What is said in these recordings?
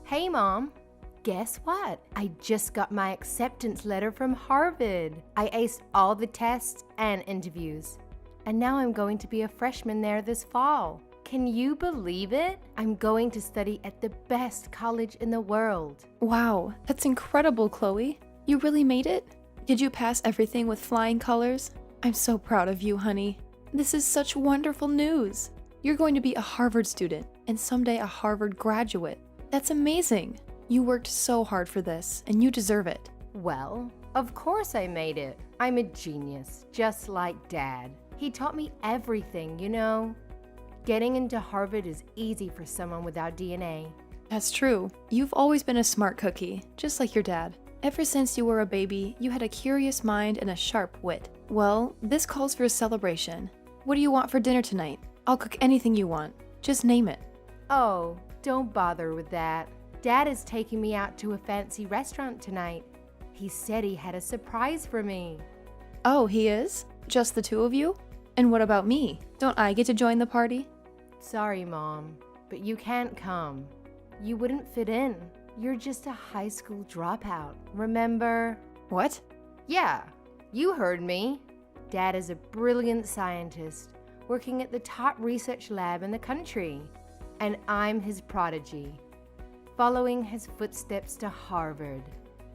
Hey, Mom. Guess what? I just got my acceptance letter from Harvard. I aced all the tests and interviews. And now I'm going to be a freshman there this fall. Can you believe it? I'm going to study at the best college in the world. Wow, that's incredible, Chloe. You really made it? Did you pass everything with flying colors? I'm so proud of you, honey. This is such wonderful news. You're going to be a Harvard student and someday a Harvard graduate. That's amazing. You worked so hard for this, and you deserve it. Well, of course I made it. I'm a genius, just like Dad. He taught me everything, you know. Getting into Harvard is easy for someone without DNA. That's true. You've always been a smart cookie, just like your dad. Ever since you were a baby, you had a curious mind and a sharp wit. Well, this calls for a celebration. What do you want for dinner tonight? I'll cook anything you want. Just name it. Oh, don't bother with that. Dad is taking me out to a fancy restaurant tonight. He said he had a surprise for me. Oh, he is? Just the two of you? And what about me? Don't I get to join the party? Sorry, Mom, but you can't come. You wouldn't fit in. You're just a high school dropout, remember? What? Yeah, you heard me. Dad is a brilliant scientist working at the top research lab in the country, and I'm his prodigy, following his footsteps to Harvard.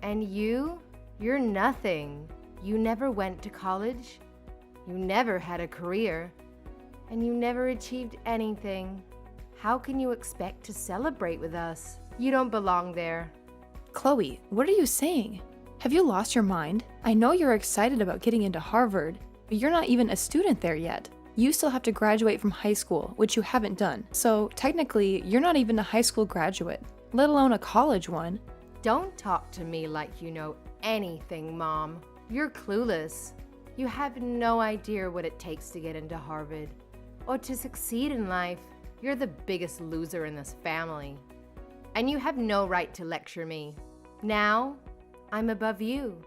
And you're nothing. You never went to college, you never had a career, and you never achieved anything. How can you expect to celebrate with us? You don't belong there. Chloe, what are you saying? Have you lost your mind? I know you're excited about getting into Harvard, but you're not even a student there yet. You still have to graduate from high school, which you haven't done. So technically, you're not even a high school graduate, let alone a college one. Don't talk to me like you know anything, Mom. You're clueless. You have no idea what it takes to get into Harvard or to succeed in life. You're the biggest loser in this family. And you have no right to lecture me. Now, I'm above you.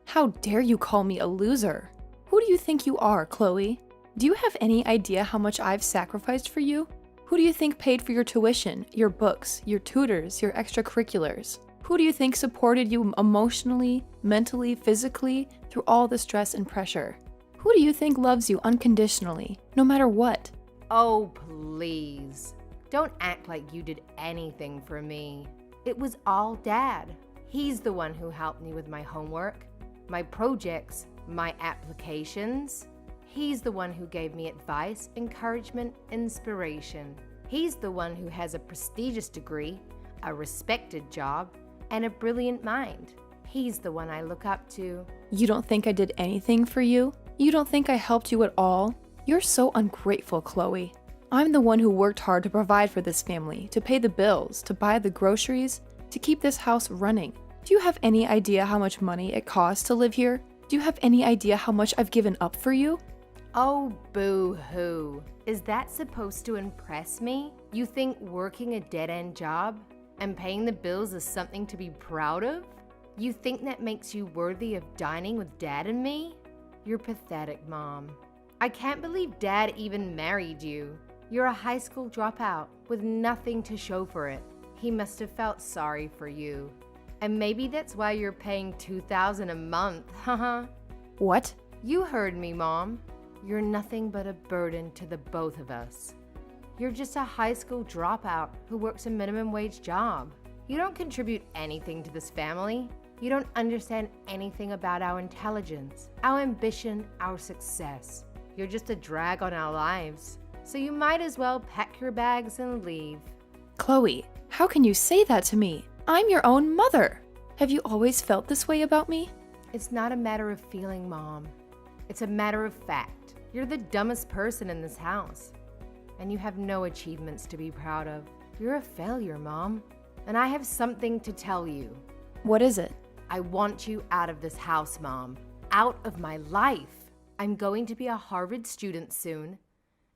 How dare you call me a loser? Who do you think you are, Chloe? Do you have any idea how much I've sacrificed for you? Who do you think paid for your tuition, your books, your tutors, your extracurriculars? Who do you think supported you emotionally, mentally, physically through all the stress and pressure? Who do you think loves you unconditionally, no matter what? Oh, please. Don't act like you did anything for me. It was all Dad. He's the one who helped me with my homework, my projects, my applications. He's the one who gave me advice, encouragement, inspiration. He's the one who has a prestigious degree, a respected job, and a brilliant mind. He's the one I look up to. You don't think I did anything for you? You don't think I helped you at all? You're so ungrateful, Chloe. I'm the one who worked hard to provide for this family, to pay the bills, to buy the groceries, to keep this house running. Do you have any idea how much money it costs to live here? Do you have any idea how much I've given up for you? Oh, boo-hoo. Is that supposed to impress me? You think working a dead-end job and paying the bills is something to be proud of? You think that makes you worthy of dining with Dad and me? You're pathetic, Mom. I can't believe Dad even married you. You're a high school dropout with nothing to show for it. He must have felt sorry for you. And maybe that's why you're paying $2,000 a month, haha. What? You heard me, Mom. You're nothing but a burden to the both of us. You're just a high school dropout who works a minimum wage job. You don't contribute anything to this family. You don't understand anything about our intelligence, our ambition, our success. You're just a drag on our lives. So you might as well pack your bags and leave. Chloe, how can you say that to me? I'm your own mother. Have you always felt this way about me? It's not a matter of feeling, Mom. It's a matter of fact. You're the dumbest person in this house. And you have no achievements to be proud of. You're a failure, Mom. And I have something to tell you. What is it? I want you out of this house, Mom. Out of my life. I'm going to be a Harvard student soon.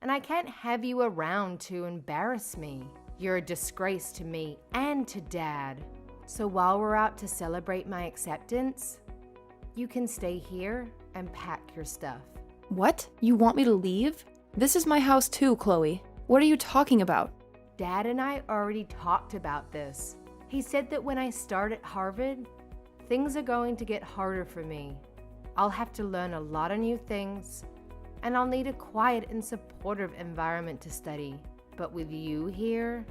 And I can't have you around to embarrass me. You're a disgrace to me and to Dad. So while we're out to celebrate my acceptance, you can stay here and pack your stuff. What? You want me to leave? This is my house too, Chloe. What are you talking about? Dad and I already talked about this. He said that when I start at Harvard, things are going to get harder for me. I'll have to learn a lot of new things, and I'll need a quiet and supportive environment to study. But with you here,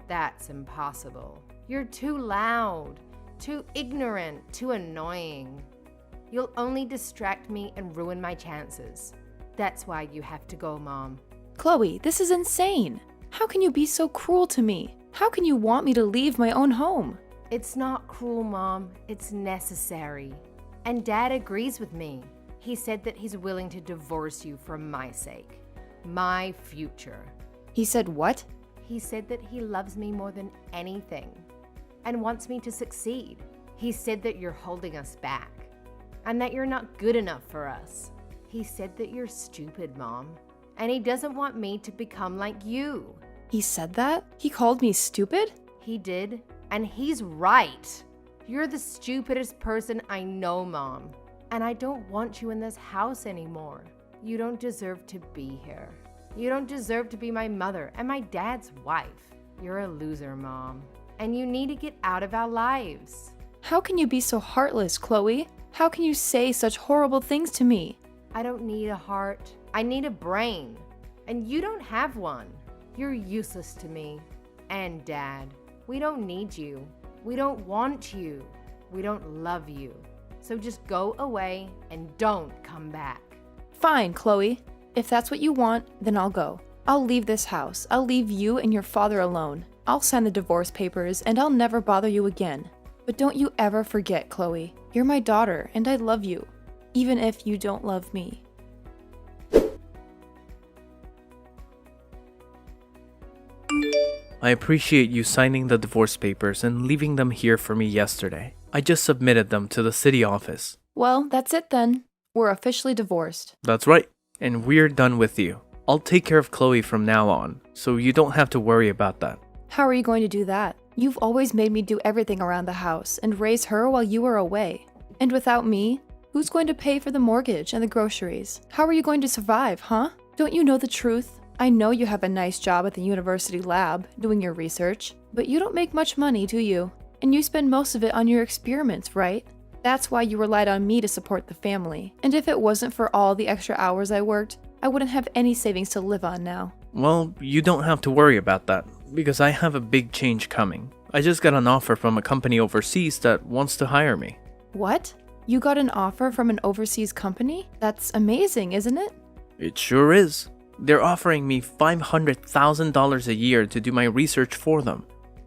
that's impossible. You're too loud, too ignorant, too annoying. You'll only distract me and ruin my chances. That's why you have to go, Mom. Chloe, this is insane. How can you be so cruel to me? How can you want me to leave my own home? It's not cruel, Mom. It's necessary. And Dad agrees with me. He said that he's willing to divorce you for my sake. My future. He said what? He said that he loves me more than anything and wants me to succeed. He said that you're holding us back and that you're not good enough for us. He said that you're stupid, Mom, and he doesn't want me to become like you. He said that? He called me stupid? He did, and he's right. You're the stupidest person I know, Mom, and I don't want you in this house anymore. You don't deserve to be here. You don't deserve to be my mother and my dad's wife. You're a loser, Mom, and you need to get out of our lives. How can you be so heartless, Chloe? How can you say such horrible things to me? I don't need a heart. I need a brain, and you don't have one. You're useless to me and Dad. We don't need you. We don't want you. We don't love you. So just go away and don't come back. Fine, Chloe. If that's what you want, then I'll go. I'll leave this house. I'll leave you and your father alone. I'll sign the divorce papers and I'll never bother you again. But don't you ever forget, Chloe. You're my daughter and I love you, even if you don't love me. I appreciate you signing the divorce papers and leaving them here for me yesterday. I just submitted them to the city office. Well, that's it then. We're officially divorced. That's right. And we're done with you. I'll take care of Chloe from now on, so you don't have to worry about that. How are you going to do that? You've always made me do everything around the house and raise her while you were away. And without me, who's going to pay for the mortgage and the groceries? How are you going to survive, huh? Don't you know the truth? I know you have a nice job at the university lab doing your research, but you don't make much money, do you? And you spend most of it on your experiments, right? That's why you relied on me to support the family. And if it wasn't for all the extra hours I worked, I wouldn't have any savings to live on now. Well, you don't have to worry about that, because I have a big change coming. I just got an offer from a company overseas that wants to hire me. What? You got an offer from an overseas company? That's amazing, isn't it? It sure is. They're offering me $500,000 a year to do my research for them.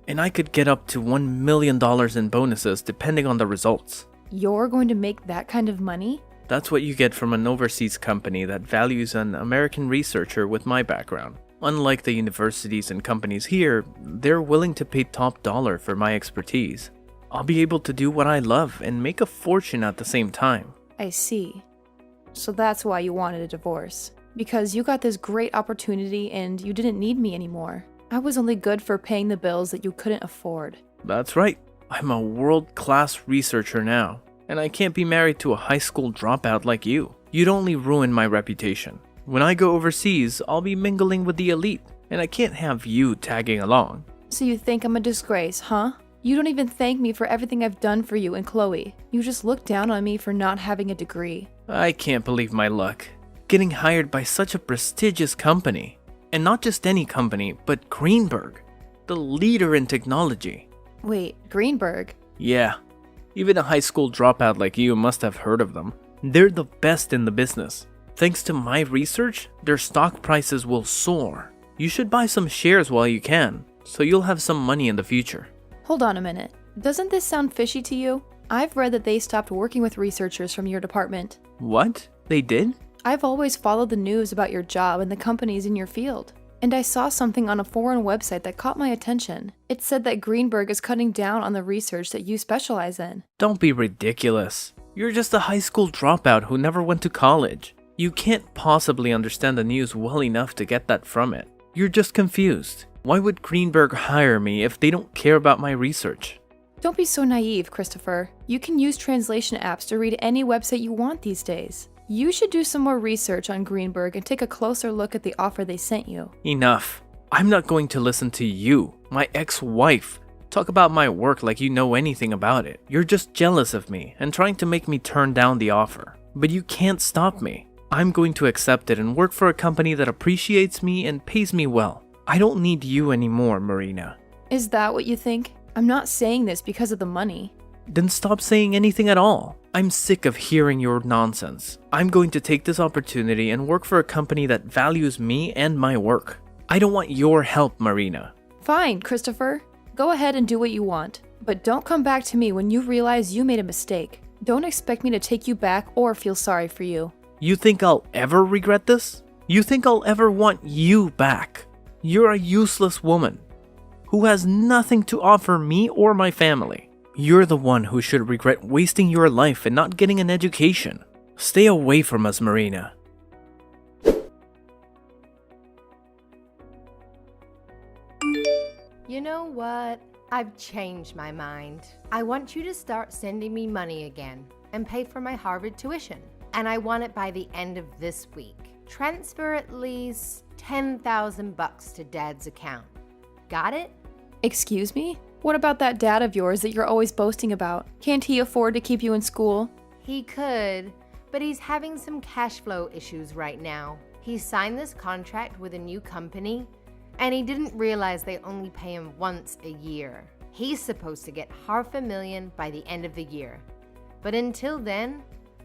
And I could get up to $1 million in bonuses depending on the results. You're going to make that kind of money? That's what you get from an overseas company that values an American researcher with my background. Unlike the universities and companies here, they're willing to pay top dollar for my expertise. I'll be able to do what I love and make a fortune at the same time. I see. So that's why you wanted a divorce. Because you got this great opportunity and you didn't need me anymore. I was only good for paying the bills that you couldn't afford. That's right. I'm a world-class researcher now. And I can't be married to a high school dropout like you. You'd only ruin my reputation. When I go overseas, I'll be mingling with the elite. And I can't have you tagging along. So you think I'm a disgrace, huh? You don't even thank me for everything I've done for you and Chloe. You just look down on me for not having a degree. I can't believe my luck. Getting hired by such a prestigious company. And not just any company, but Greenberg, the leader in technology. Wait, Greenberg? Yeah. Even a high school dropout like you must have heard of them. They're the best in the business. Thanks to my research, their stock prices will soar. You should buy some shares while you can, so you'll have some money in the future. Hold on a minute. Doesn't this sound fishy to you? I've read that they stopped working with researchers from your department. What? They did? I've always followed the news about your job and the companies in your field. And I saw something on a foreign website that caught my attention. It said that Greenberg is cutting down on the research that you specialize in. Don't be ridiculous. You're just a high school dropout who never went to college. You can't possibly understand the news well enough to get that from it. You're just confused. Why would Greenberg hire me if they don't care about my research? Don't be so naive, Christopher. You can use translation apps to read any website you want these days. You should do some more research on Greenberg and take a closer look at the offer they sent you. Enough. I'm not going to listen to you, my ex-wife, Talk about my work like you know anything about it. You're just jealous of me and trying to make me turn down the offer. But you can't stop me. I'm going to accept it and work for a company that appreciates me and pays me well. I don't need you anymore, Marina. Is that what you think? I'm not saying this because of the money. Then stop saying anything at all. I'm sick of hearing your nonsense. I'm going to take this opportunity and work for a company that values me and my work. I don't want your help, Marina. Fine, Christopher. Go ahead and do what you want. But don't come back to me when you realize you made a mistake. Don't expect me to take you back or feel sorry for you. You think I'll ever regret this? You think I'll ever want you back? You're a useless woman who has nothing to offer me or my family. You're the one who should regret wasting your life and not getting an education. Stay away from us, Marina. You know what? I've changed my mind. I want you to start sending me money again and pay for my Harvard tuition. And I want it by the end of this week. Transfer at least $10,000 to Dad's account. Got it? Excuse me? What about that dad of yours that you're always boasting about? Can't he afford to keep you in school? He could, but he's having some cash flow issues right now. He signed this contract with a new company, and he didn't realize they only pay him once a year. He's supposed to get $500,000 by the end of the year. But until then,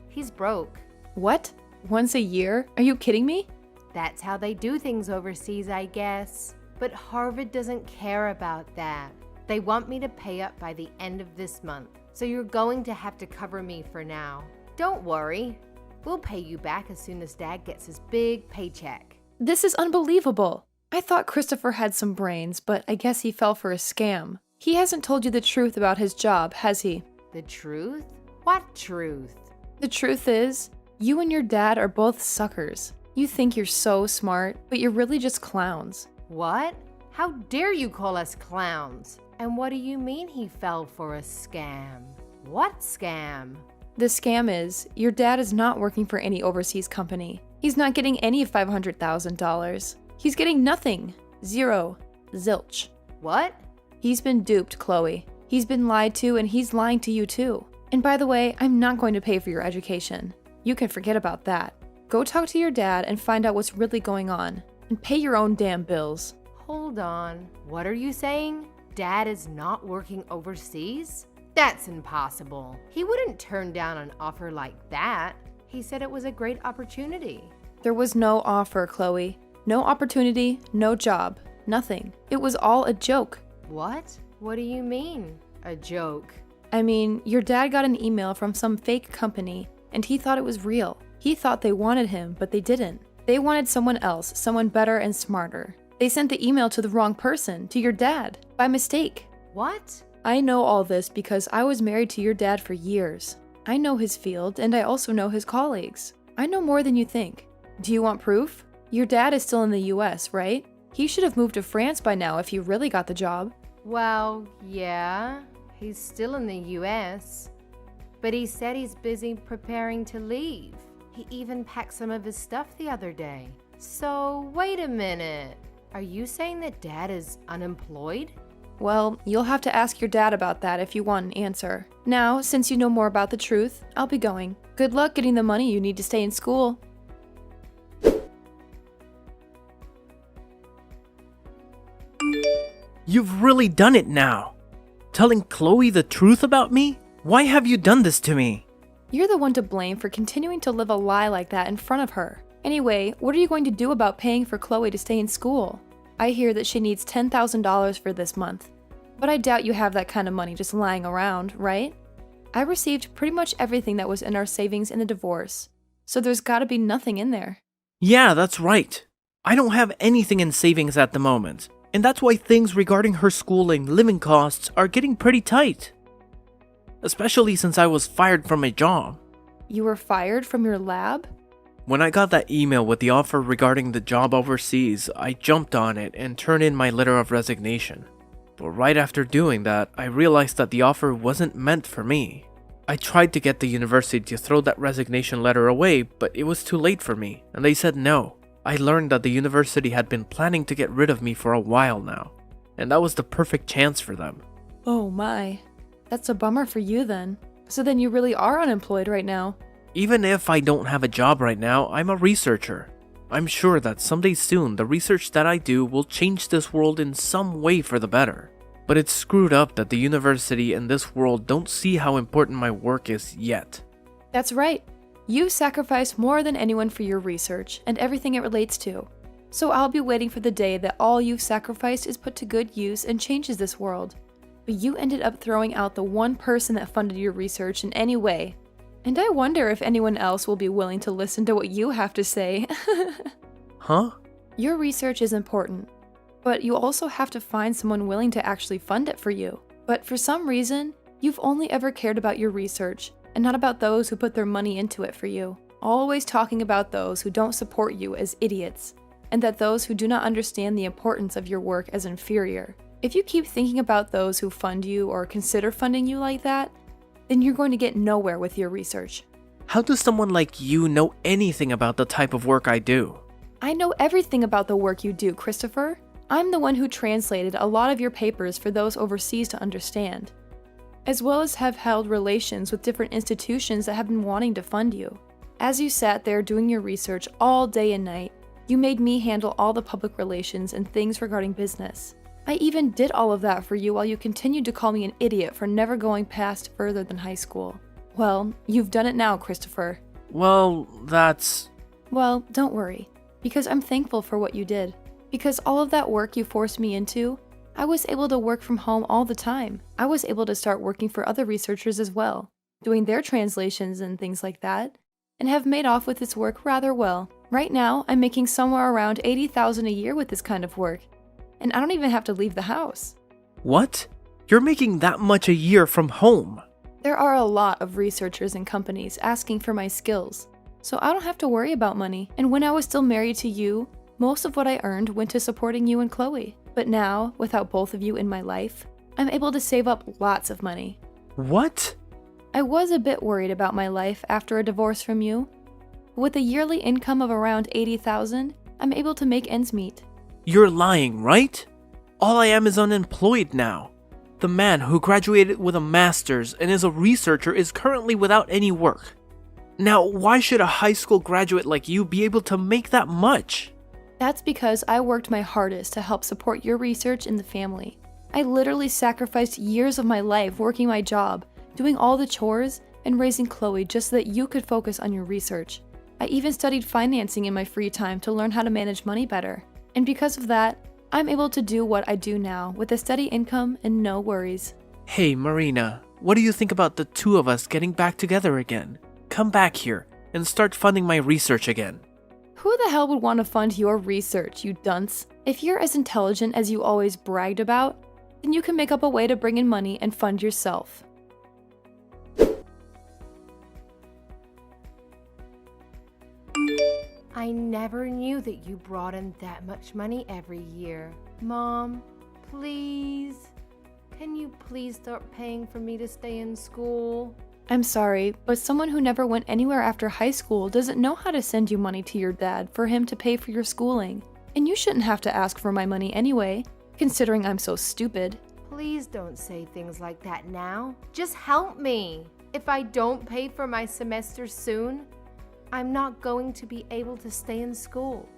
he's broke. What? Once a year? Are you kidding me? That's how they do things overseas, I guess. But Harvard doesn't care about that. They want me to pay up by the end of this month, so you're going to have to cover me for now. Don't worry. We'll pay you back as soon as Dad gets his big paycheck. This is unbelievable. I thought Christopher had some brains, but I guess he fell for a scam. He hasn't told you the truth about his job, has he? The truth? What truth? The truth is, you and your dad are both suckers. You think you're so smart, but you're really just clowns. What? How dare you call us clowns? And what do you mean he fell for a scam? What scam? The scam is, your dad is not working for any overseas company. He's not getting any $500,000. He's getting nothing. Zero. Zilch. What? He's been duped, Chloe. He's been lied to, and he's lying to you too. And by the way, I'm not going to pay for your education. You can forget about that. Go talk to your dad and find out what's really going on. And pay your own damn bills. Hold on. What are you saying? Dad is not working overseas? That's impossible. He wouldn't turn down an offer like that. He said it was a great opportunity. There was no offer, Chloe. No opportunity, no job, nothing. It was all a joke. What? What do you mean, a joke? I mean, your dad got an email from some fake company, and he thought it was real. He thought they wanted him, but they didn't. They wanted someone else, someone better and smarter. They sent the email to the wrong person, to your dad, by mistake. What? I know all this because I was married to your dad for years. I know his field, and I also know his colleagues. I know more than you think. Do you want proof? Your dad is still in the US, right? He should have moved to France by now if he really got the job. Well, yeah, he's still in the US. But he said he's busy preparing to leave. He even packed some of his stuff the other day. So, wait a minute. Are you saying that Dad is unemployed? Well, you'll have to ask your dad about that if you want an answer. Now, since you know more about the truth, I'll be going. Good luck getting the money you need to stay in school. You've really done it now. Telling Chloe the truth about me? Why have you done this to me? You're the one to blame for continuing to live a lie like that in front of her. Anyway, what are you going to do about paying for Chloe to stay in school? I hear that she needs $10,000 for this month. But I doubt you have that kind of money just lying around, right? I received pretty much everything that was in our savings in the divorce, so there's gotta be nothing in there. Yeah, that's right. I don't have anything in savings at the moment, and that's why things regarding her schooling, living costs are getting pretty tight. Especially since I was fired from my job. You were fired from your lab? When I got that email with the offer regarding the job overseas, I jumped on it and turned in my letter of resignation. But right after doing that, I realized that the offer wasn't meant for me. I tried to get the university to throw that resignation letter away, but it was too late for me, and they said no. I learned that the university had been planning to get rid of me for a while now, and that was the perfect chance for them. Oh my. That's a bummer for you then. So then you really are unemployed right now. Even if I don't have a job right now, I'm a researcher. I'm sure that someday soon the research that I do will change this world in some way for the better. But it's screwed up that the university and this world don't see how important my work is yet. That's right. You sacrifice more than anyone for your research and everything it relates to. So I'll be waiting for the day that all you've sacrificed is put to good use and changes this world. But you ended up throwing out the one person that funded your research in any way. And I wonder if anyone else will be willing to listen to what you have to say. Huh? Your research is important, but you also have to find someone willing to actually fund it for you. But for some reason, you've only ever cared about your research and not about those who put their money into it for you. Always talking about those who don't support you as idiots, and that those who do not understand the importance of your work as inferior. If you keep thinking about those who fund you or consider funding you like that, then you're going to get nowhere with your research. How does someone like you know anything about the type of work I do? I know everything about the work you do, Christopher. I'm the one who translated a lot of your papers for those overseas to understand, as well as have held relations with different institutions that have been wanting to fund you. As you sat there doing your research all day and night, you made me handle all the public relations and things regarding business. I even did all of that for you while you continued to call me an idiot for never going past further than high school. Well, you've done it now, Christopher. Well, that's... Well, don't worry, because I'm thankful for what you did. Because all of that work you forced me into, I was able to work from home all the time. I was able to start working for other researchers as well, doing their translations and things like that, and have made off with this work rather well. Right now, I'm making somewhere around $80,000 a year with this kind of work, and I don't even have to leave the house. What? You're making that much a year from home? There are a lot of researchers and companies asking for my skills, so I don't have to worry about money. And when I was still married to you, most of what I earned went to supporting you and Chloe. But now, without both of you in my life, I'm able to save up lots of money. What? I was a bit worried about my life after a divorce from you. With a yearly income of around $80,000, I'm able to make ends meet. You're lying, right? All I am is unemployed now. The man who graduated with a master's and is a researcher is currently without any work. Now, why should a high school graduate like you be able to make that much? That's because I worked my hardest to help support your research and the family. I literally sacrificed years of my life working my job, doing all the chores, and raising Chloe just so that you could focus on your research. I even studied financing in my free time to learn how to manage money better. And because of that, I'm able to do what I do now with a steady income and no worries. Hey, Marina, what do you think about the two of us getting back together again? Come back here and start funding my research again. Who the hell would want to fund your research, you dunce? If you're as intelligent as you always bragged about, then you can make up a way to bring in money and fund yourself. I never knew that you brought in that much money every year. Mom, please. Can you please start paying for me to stay in school? I'm sorry, but someone who never went anywhere after high school doesn't know how to send you money to your dad for him to pay for your schooling. And you shouldn't have to ask for my money anyway, considering I'm so stupid. Please don't say things like that now. Just help me. If I don't pay for my semester soon, I'm not going to be able to stay in school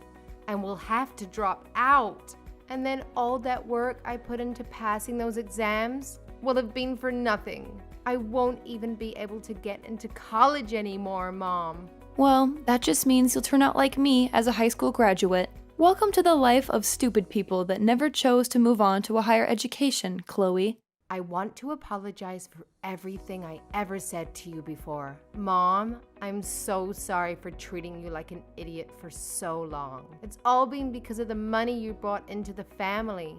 and will have to drop out. And then all that work I put into passing those exams will have been for nothing. I won't even be able to get into college anymore, Mom. Well, that just means you'll turn out like me as a high school graduate. Welcome to the life of stupid people that never chose to move on to a higher education, Chloe. I want to apologize for everything I ever said to you before. Mom, I'm so sorry for treating you like an idiot for so long. It's all been because of the money you brought into the family.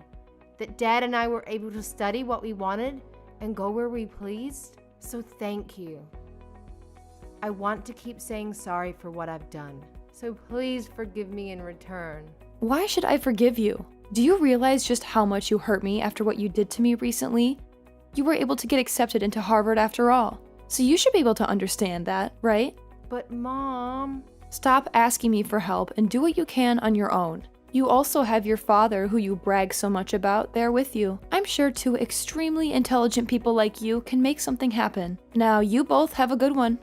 That Dad and I were able to study what we wanted and go where we pleased. So thank you. I want to keep saying sorry for what I've done. So please forgive me in return. Why should I forgive you? Do you realize just how much you hurt me after what you did to me recently? You were able to get accepted into Harvard after all, so you should be able to understand that, right? But Mom... Stop asking me for help and do what you can on your own. You also have your father, who you brag so much about, there with you. I'm sure two extremely intelligent people like you can make something happen. Now, you both have a good one.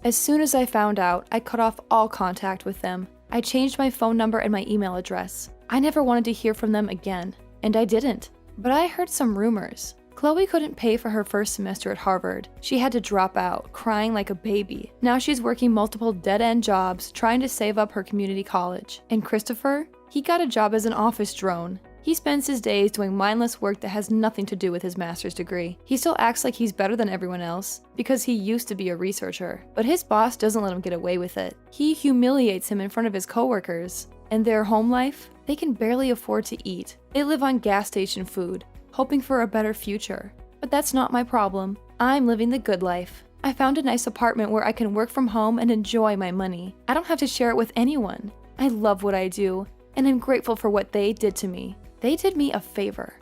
As soon as I found out, I cut off all contact with them. I changed my phone number and my email address. I never wanted to hear from them again, and I didn't. But I heard some rumors. Chloe couldn't pay for her first semester at Harvard. She had to drop out, crying like a baby. Now she's working multiple dead-end jobs, trying to save up her community college. And Christopher? He got a job as an office drone. He spends his days doing mindless work that has nothing to do with his master's degree. He still acts like he's better than everyone else, because he used to be a researcher. But his boss doesn't let him get away with it. He humiliates him in front of his coworkers. And their home life? They can barely afford to eat. They live on gas station food, hoping for a better future. But that's not my problem. I'm living the good life. I found a nice apartment where I can work from home and enjoy my money. I don't have to share it with anyone. I love what I do, and I'm grateful for what they did to me. They did me a favor.